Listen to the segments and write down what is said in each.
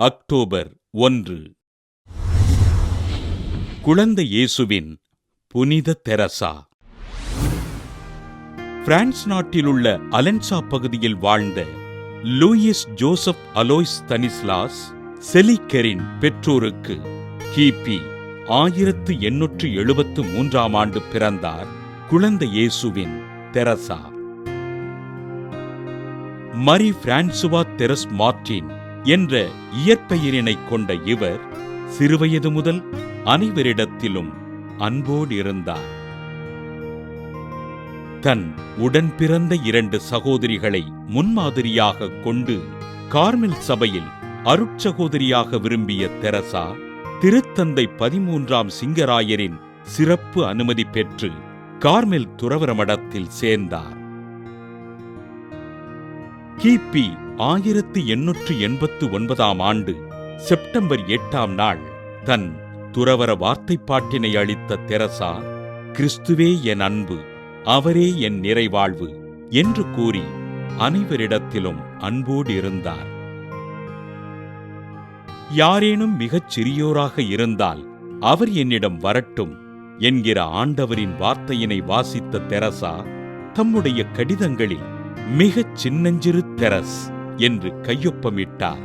October 1. குழந்தை இயேசுவின் புனித தெரசா. பிரான்ஸ் நாட்டிலுள்ள அலென்சா பகுதியில் வாழ்ந்த லூயிஸ் ஜோசப் அலோய்ஸ் ஸ்தானிஸ்லாஸ் செலிக்கெரின் பெற்றோருக்கு கிபி 1873ஆம் ஆண்டு பிறந்தார் குழந்தை இயேசுவின் தெரசா. மரி பிரான்சுவா தெரஸ் மார்டின் என்ற இயற்பெயரினை கொண்ட இவர் சிறுவயது முதல் அனைவரிடத்திலும் அன்போடு இருந்தார். தன் உடன் பிறந்த 2 சகோதரிகளை முன்மாதிரியாக கொண்டு கார்மெல் சபையில் அருட்சகோதரியாக விரும்பிய தெரசா திருத்தந்தை 13ஆம் சிங்கராயரின் சிறப்பு அனுமதி பெற்று கார்மெல் துறவற மடத்தில் சேர்ந்தார். கிபி 1889ஆம் ஆண்டு செப்டம்பர் 8ஆம் நாள் தன் துறவற வார்த்தைப்பாட்டினை அளித்த தெரசா, கிறிஸ்துவே என் அன்பு, அவரே என் நிறைவாழ்வு என்று கூறி அனைவரிடத்திலும் அன்போடு இருந்தார். யாரேனும் மிகச் சிறியோராக இருந்தால் அவர் என்னிடம் வரட்டும் என்கிற ஆண்டவரின் வார்த்தையினை வாசித்த தெரசா தம்முடைய கடிதங்களில் மிகச் சின்னஞ்சிறு தெரஸ் என்று கையொப்பமிட்டார்.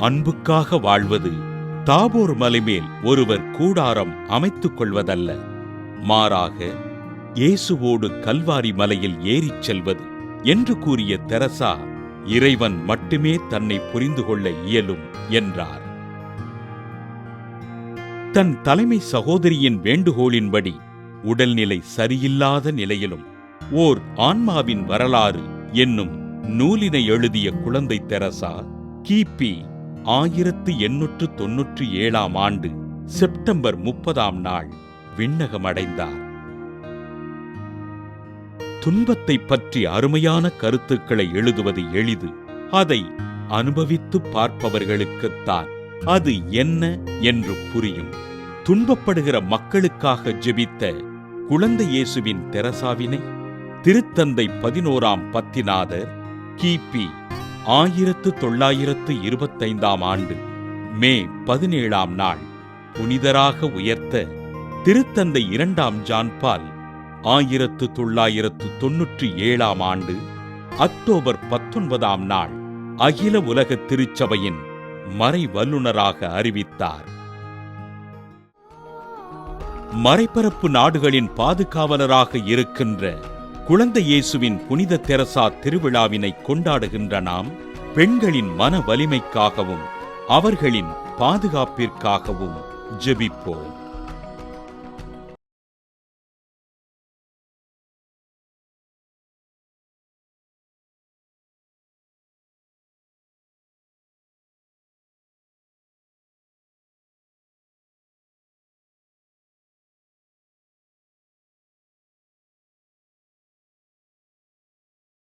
அன்புக்காக வாழ்வது தாபோர் மலை மேல் ஒருவர் கூடாரம் அமைத்துக் கொள்வதல்ல, மாறாக இயேசுவோடு கல்வாரி மலையில் ஏறிச் செல்வது என்று கூறிய தெரசா, இறைவன் மட்டுமே தன்னை புரிந்து கொள்ள இயலும் என்றார். தன் தலைமை சகோதரியின் வேண்டுகோளின்படி உடல்நிலை சரியில்லாத நிலையிலும் ஓர் ஆன்மாவின் வரலாறு என்னும் நூலினை எழுதிய குழந்தை தெரசா கிபி 1897ஆம் ஆண்டு செப்டம்பர் 30ஆம் நாள் விண்ணகமடைந்தார். துன்பத்தை பற்றி அருமையான கருத்துக்களை எழுதுவது எளிது. அதை அனுபவித்து பார்ப்பவர்களுக்குத்தான் அது என்ன என்று புரியும். துன்பப்படுகிற மக்களுக்காக ஜெபித்த குழந்தை இயேசுவின் தெரசாவினை திருத்தந்தை 11ஆம் பத்திநாதர் கிபி 1925ஆம் ஆண்டு மே 17ஆம் நாள் புனிதராக உயர்த்த திருத்தந்தை 2ஆம் ஜான் பால் 1997ஆம் ஆண்டு அக்டோபர் 19ஆம் நாள் அகில உலக திருச்சபையின் மறை வல்லுநராக அறிவித்தார். மறைபரப்பு நாடுகளின் பாதுகாவலராக இருக்கின்ற குழந்தை இயேசுவின் புனித தெரசா திருவிழாவினை கொண்டாடுகின்ற நாம் பெண்களின் மன வலிமைக்காகவும் அவர்களின் பாதுகாப்பிற்காகவும் ஜெபிப்போம்.